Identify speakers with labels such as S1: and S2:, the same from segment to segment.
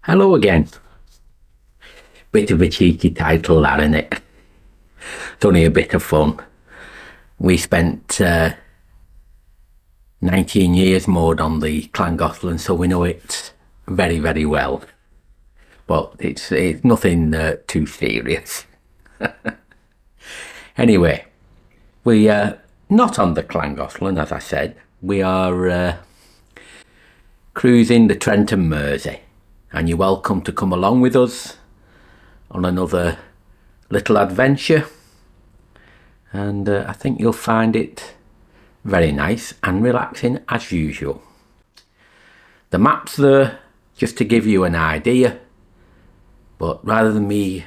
S1: Hello again. Bit of a cheeky title, that, isn't it? It's only a bit of fun. We spent 19 years moored on the Llangollen, so we know it very, very well. But it's nothing too serious. Anyway, we are not on the Llangollen, as I said. We are cruising the Trent and Mersey. And you're welcome to come along with us on another little adventure. And I think you'll find it very nice and relaxing as usual. The map's there just to give you an idea. But rather than me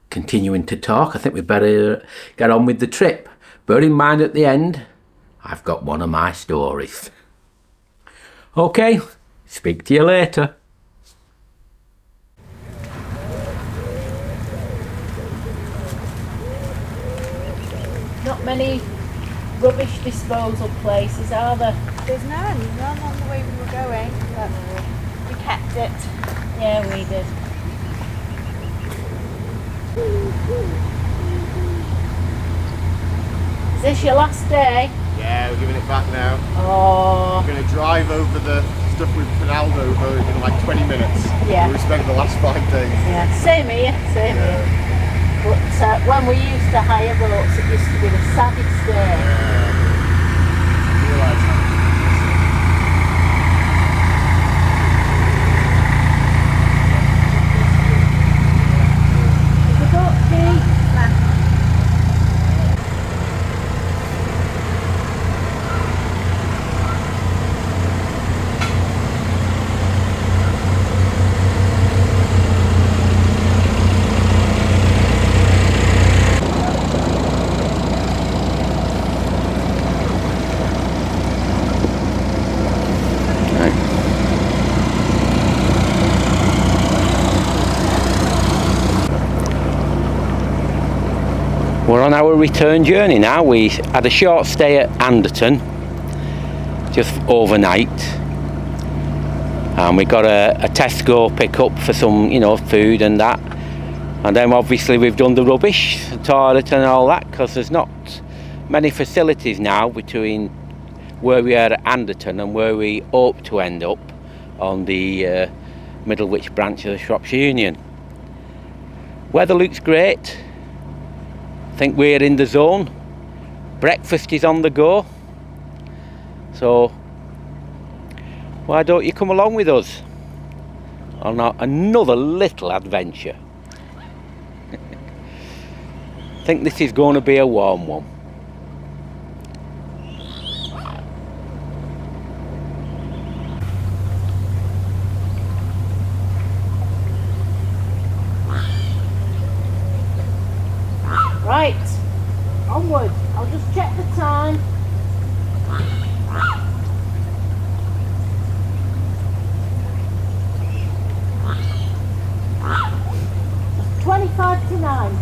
S1: continuing to talk, I think we better get on with the trip. Bear in mind at the end, I've got one of my stories. Okay, speak to you later.
S2: Not many rubbish disposal places, are there?
S3: There's none on the way we were going, but we kept it.
S2: Yeah, we did. Is this your last day?
S4: Yeah, we're giving it back now.
S2: Oh.
S4: We're going to drive over the stuff we've canaled over in like 20 minutes.
S2: Yeah.
S4: We spent the last 5 days.
S2: Yeah, same here. But when we used to hire boats, it used to be the saddest day.
S1: We're on our return journey now. We had a short stay at Anderton, just overnight, and we got a Tesco pick up for some, food and that. And then obviously we've done the rubbish, the toilet and all that, because there's not many facilities now between where we are at Anderton and where we hope to end up on the Middlewich branch of the Shropshire Union. Weather looks great. I think we're in the zone. Breakfast is on the go. So why don't you come along with us on another little adventure? I think this is going to be a warm one.
S2: Right, onward. I'll just check the time. It's 25 to 9.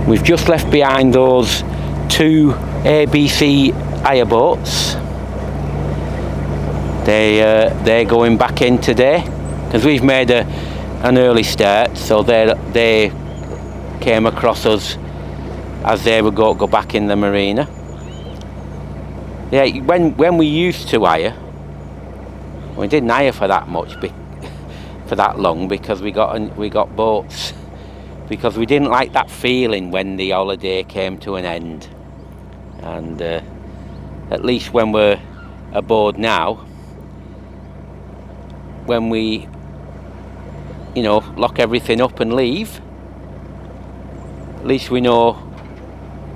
S1: We've just left behind those 2 ABC hire boats. They're going back in today because we've made an early start, so they came across us as they would go back in the marina. Yeah, when we used to hire, we didn't hire for that much, for that long, because we got boats. Because we didn't like that feeling when the holiday came to an end. And at least when we're aboard now, when we lock everything up and leave, at least we know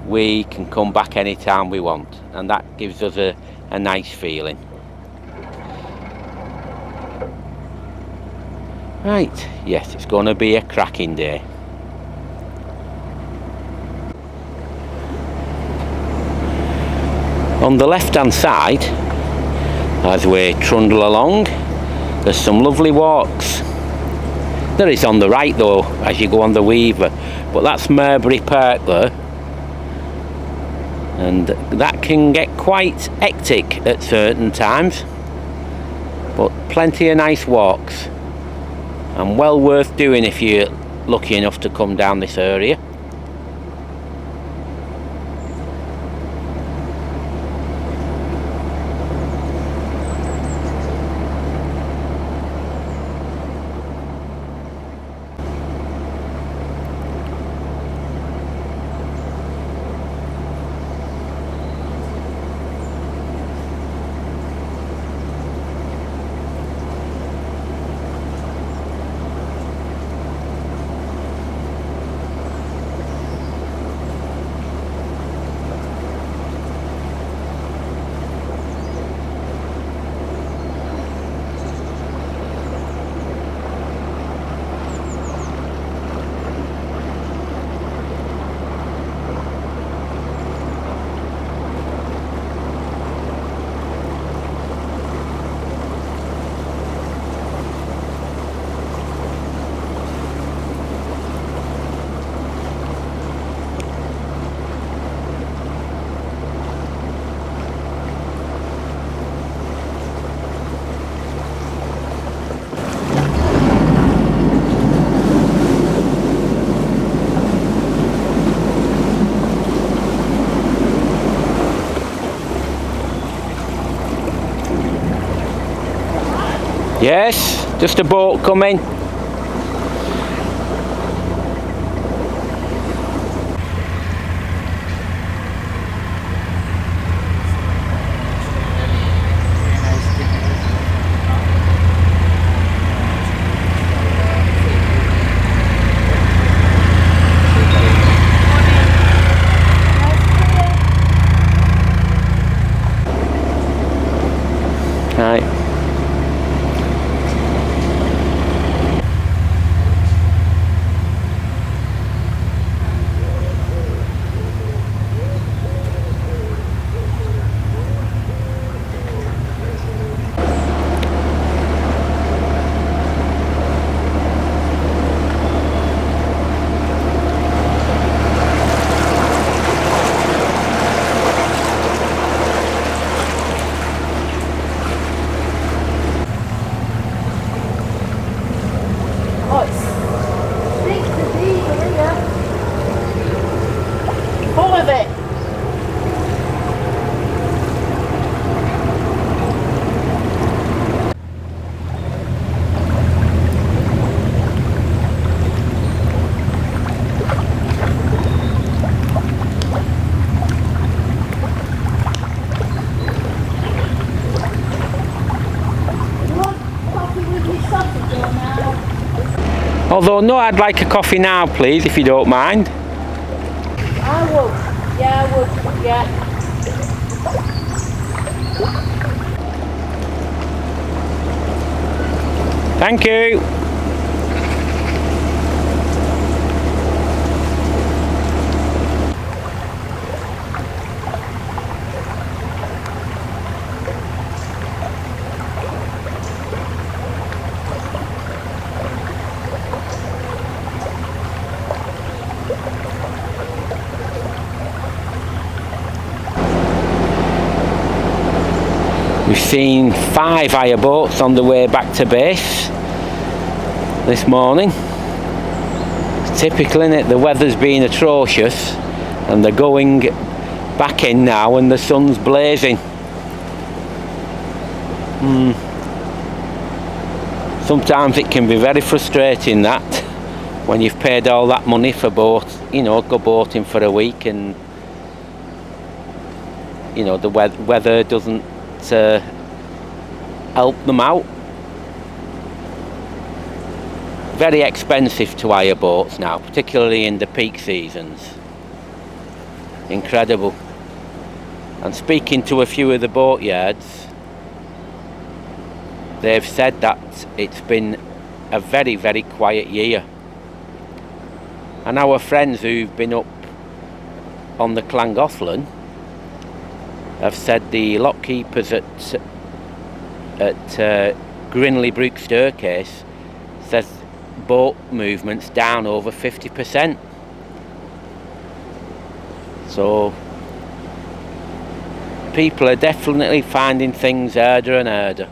S1: we can come back anytime we want, and that gives us a nice feeling. Right, yes, it's going to be a cracking day. On the left hand side, as we trundle along, there's some lovely walks. There is on the right though, as you go on the Weaver, but that's Merbury Park there, and that can get quite hectic at certain times, but plenty of nice walks, and well worth doing if you're lucky enough to come down this area. Yes, just a boat coming. Right.
S2: Oh, it's big to be here. Full of it. You want coffee with your sausage or now?
S1: Although, no, I'd like a coffee now, please, if you don't mind.
S2: I would. Yeah, I would. Yeah.
S1: Thank you. We've seen 5 hire boats on the way back to base this morning. It's typical, isn't it? The weather's been atrocious and they're going back in now and the sun's blazing. Sometimes it can be very frustrating that when you've paid all that money for boat, you know, go boating for a week and you know the weather doesn't help them out. Very expensive to hire boats now, particularly in the peak seasons. Incredible. And speaking to a few of the boat yards, they've said that it's been a very, very quiet year. And our friends who've been up on the Llangollen have said the lock keepers at Grinley Brook Staircase says boat movements down over 50%. So people are definitely finding things harder and harder.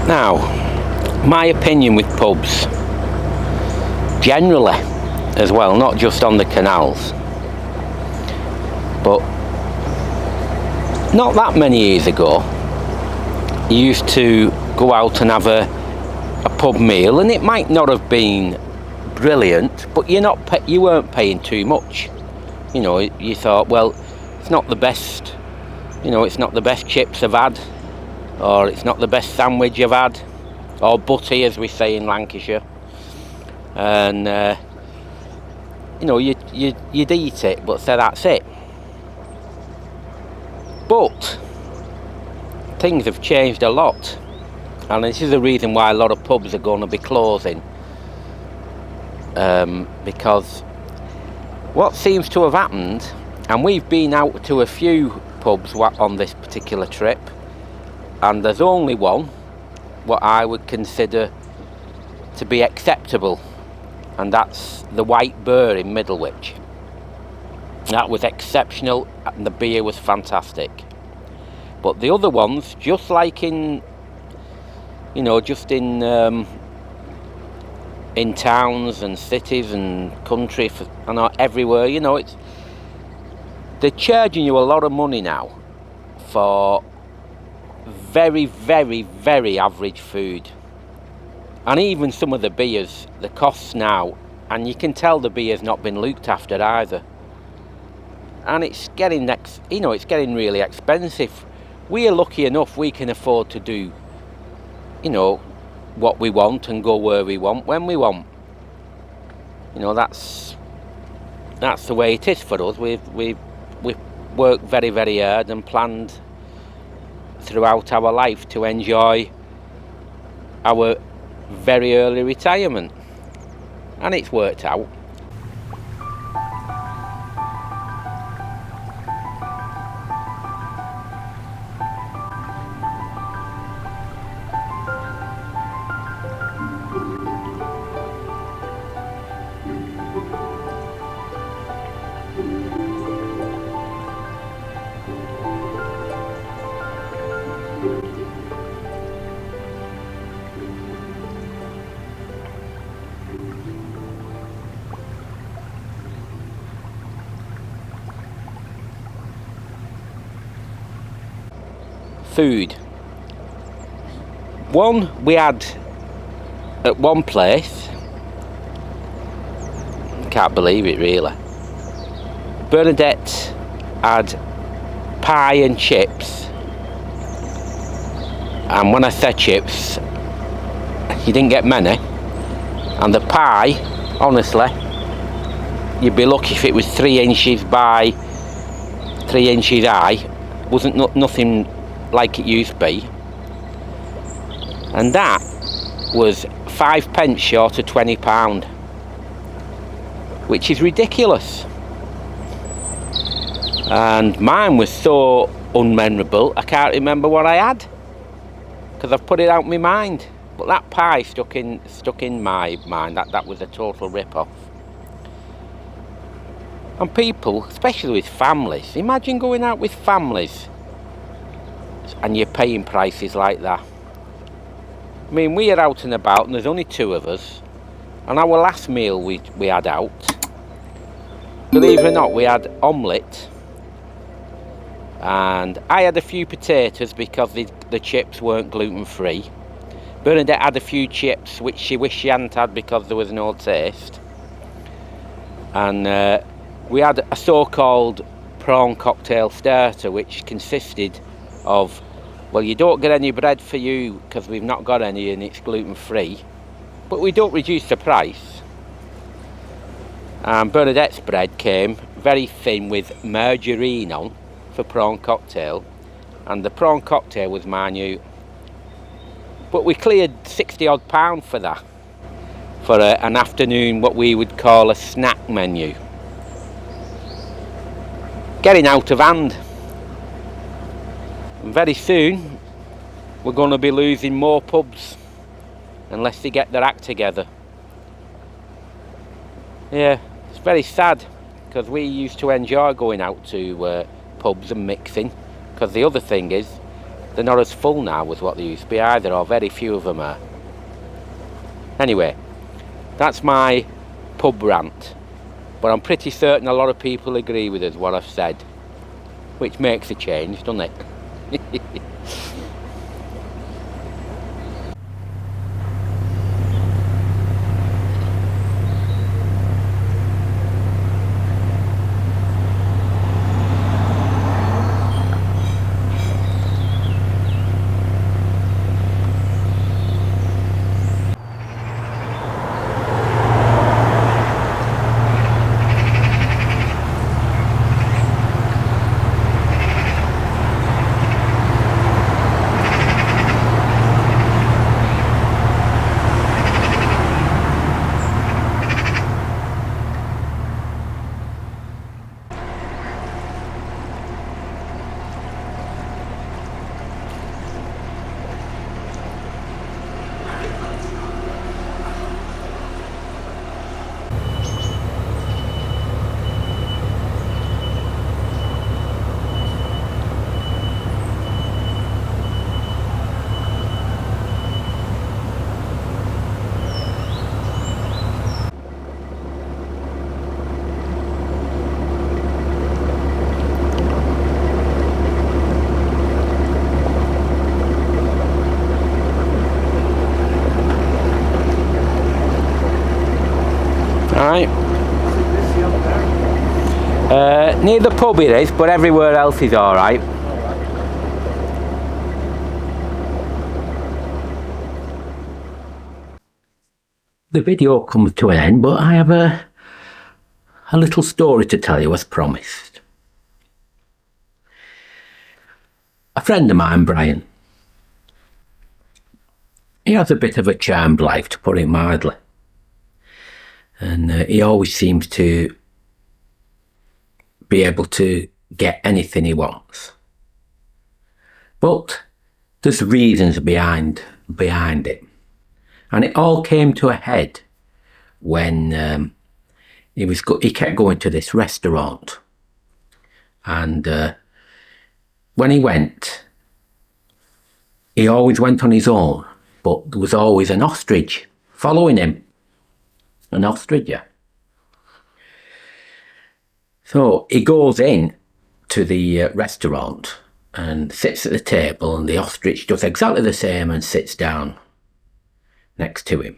S1: Now, my opinion with pubs, generally as well, not just on the canals, but not that many years ago, you used to go out and have a pub meal, and it might not have been brilliant, but you weren't paying too much. You know, you thought, well, it's not the best, you know, it's not the best chips I've had, or it's not the best sandwich I've had, or butty as we say in Lancashire, and you know, you'd eat it, but say that's it. But things have changed a lot, and this is the reason why a lot of pubs are going to be closing, because what seems to have happened, and we've been out to a few pubs on this particular trip, and there's only one what I would consider to be acceptable, and that's the White Bear in Middlewich. That was exceptional, and the beer was fantastic. But the other ones, just like in, you know, just in towns and cities and country, and everywhere, you know, they're charging you a lot of money now for very, very, very average food. And even some of the beers, the costs now, and you can tell the beer's not been looked after either. And it's getting it's getting really expensive. We are lucky enough we can afford to do, you know, what we want and go where we want when we want. You know, that's the way it is for us. We've worked very, very hard and planned throughout our life to enjoy our very early retirement, and it's worked out. food. One we had at one place, can't believe it really. Bernadette had pie and chips, and when I said chips, you didn't get many. And the pie, honestly, you'd be lucky if it was 3 inches by 3 inches high. Wasn't nothing like it used to be. And that was 5 pence short of £20, which is ridiculous. And mine was so unmemorable, I can't remember what I had, because I've put it out of my mind. But that pie stuck in my mind. That was a total rip-off. And people, especially with families, imagine going out with families and you're paying prices like that. I mean, we are out and about and there's only 2 of us, and our last meal we had out, believe it or not, we had omelette, and I had a few potatoes because the chips weren't gluten-free. Bernadette had a few chips which she wished she hadn't had because there was no taste. And we had a so-called prawn cocktail starter, which consisted of, well, you don't get any bread for you because we've not got any and it's gluten-free, but we don't reduce the price. And Bernadette's bread came very thin with margarine on for prawn cocktail, and the prawn cocktail was minute. But we cleared £60 odd for that, for an afternoon, what we would call a snack menu. Getting out of hand. And very soon we're going to be losing more pubs unless they get their act together. Yeah, it's very sad, because we used to enjoy going out to pubs and mixing, because the other thing is, they're not as full now as what they used to be either, or very few of them are. Anyway, that's my pub rant. But I'm pretty certain a lot of people agree with us, what I've said. Which makes a change, doesn't it? Alright. Near the pub it is, but everywhere else is alright. The video comes to an end, but I have a little story to tell you as promised. A friend of mine, Brian, he has a bit of a charmed life, to put it mildly. And he always seems to be able to get anything he wants. But there's reasons behind it. And it all came to a head when he kept going to this restaurant. And when he went, he always went on his own, but there was always an ostrich following him. An ostrich, yeah. So he goes in to the restaurant, and sits at the table, and the ostrich does exactly the same and sits down next to him.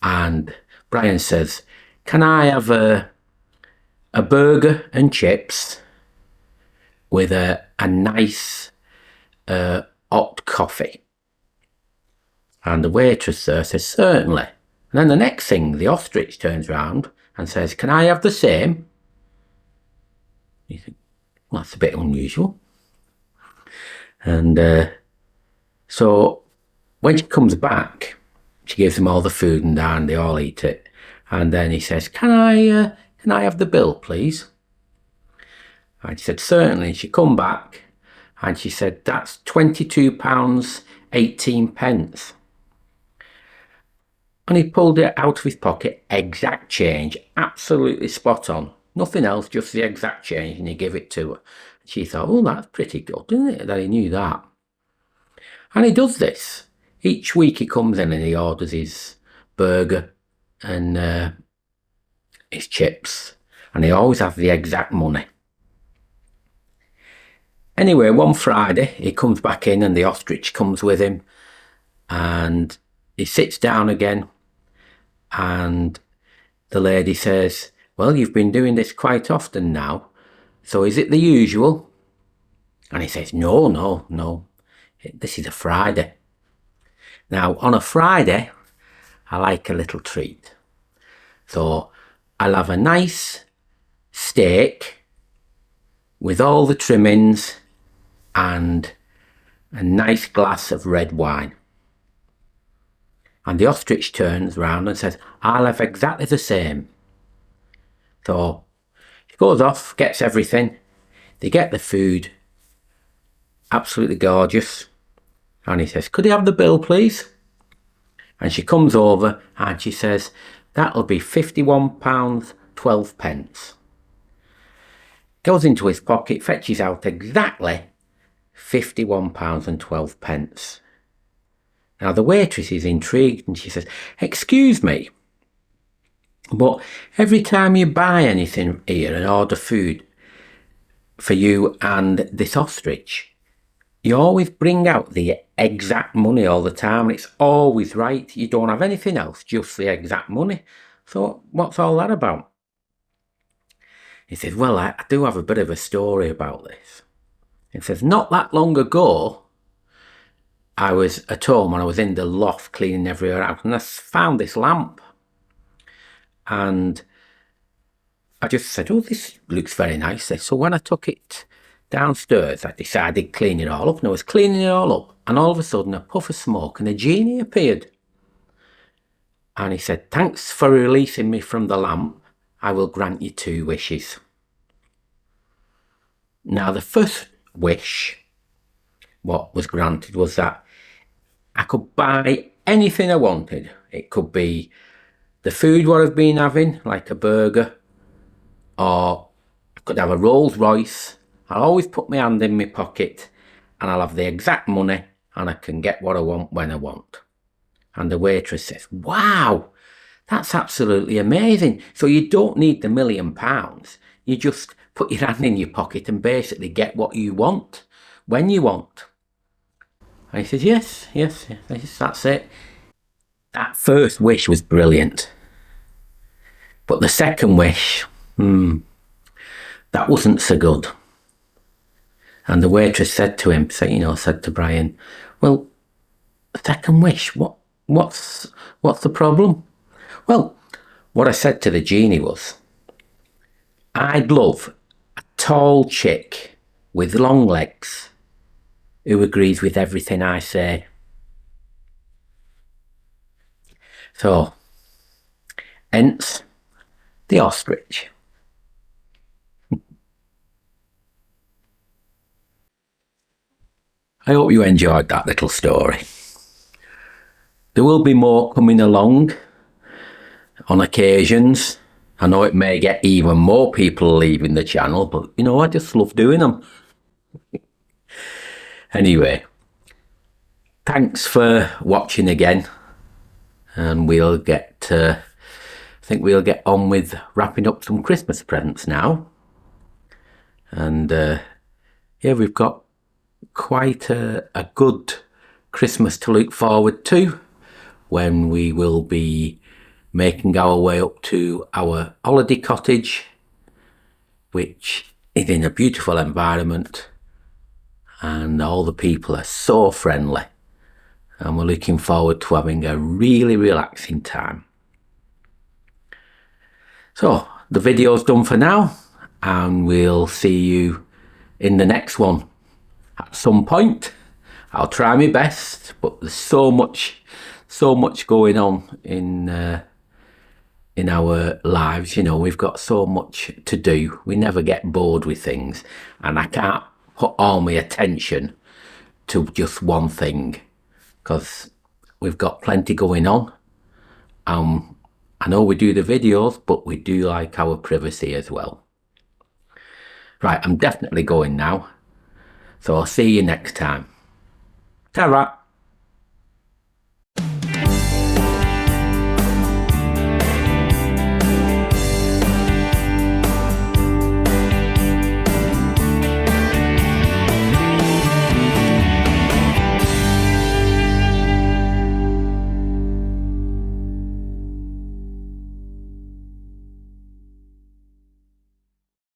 S1: And Brian says, "Can I have a burger and chips with a nice hot coffee?" And the waitress there says, "Certainly." And then the next thing, the ostrich turns round and says, "Can I have the same?" You think, well, that's a bit unusual. And so when she comes back, she gives them all the food and they all eat it. And then he says, can I have the bill, please?" And she said, "Certainly." And she come back and she said, "That's £22.18. And he pulled it out of his pocket, exact change, absolutely spot on. Nothing else, just the exact change, and he gave it to her. She thought, oh, that's pretty good, isn't it, that he knew that? And he does this. Each week he comes in and he orders his burger and his chips, and he always has the exact money. Anyway, one Friday he comes back in and the ostrich comes with him, and he sits down again, and the lady says, "Well, you've been doing this quite often now, so is it the usual?" And he says, no, this is a Friday. Now, on a Friday, I like a little treat. So I'll have a nice steak with all the trimmings and a nice glass of red wine. And the ostrich turns round and says, "I'll have exactly the same." So she goes off, gets everything. They get the food, absolutely gorgeous. And he says, "Could you have the bill, please?" And she comes over and she says, "That'll be £51.12. Goes into his pocket, fetches out exactly £51.12. Now the waitress is intrigued and she says, "Excuse me, but every time you buy anything here and order food for you and this ostrich, you always bring out the exact money all the time, and it's always right. You don't have anything else, just the exact money. So what's all that about?" He says, "Well, I do have a bit of a story about this." He says, "Not that long ago, I was at home and I was in the loft cleaning everywhere out, and I found this lamp. And I just said, oh, this looks very nice." So when I took it downstairs, I decided to clean it all up, and I was cleaning it all up, and all of a sudden a puff of smoke and a genie appeared. And he said, "Thanks for releasing me from the lamp. I will grant you 2 wishes. Now the first wish, what was granted, was that I could buy anything I wanted. It could be the food what I've been having, like a burger, or I could have a Rolls Royce. I'll always put my hand in my pocket and I'll have the exact money and I can get what I want when I want." And the waitress says, "Wow, that's absolutely amazing. So you don't need the £1 million. You just put your hand in your pocket and basically get what you want when you want." And he says, yes, that's it. That first wish was brilliant. But the second wish, that wasn't so good. And the waitress said to Brian, "Well, second wish, what's the problem?" "Well, what I said to the genie was, I'd love a tall chick with long legs who agrees with everything I say." So, hence the ostrich. I hope you enjoyed that little story. There will be more coming along on occasions. I know it may get even more people leaving the channel, but I just love doing them. Anyway, thanks for watching again, and I think we'll get on with wrapping up some Christmas presents now. And we've got quite a good Christmas to look forward to, when we will be making our way up to our holiday cottage, which is in a beautiful environment, and all the people are so friendly, and we're looking forward to having a really relaxing time. So the video's done for now, and we'll see you in the next one at some point. I'll try my best, but there's so much going on in our lives. You know, we've got so much to do. We never get bored with things, and I can't put all my attention to just one thing, because we've got plenty going on. I know we do the videos, but we do like our privacy as well. Right, I'm definitely going now, so I'll see you next time. Ta-ra!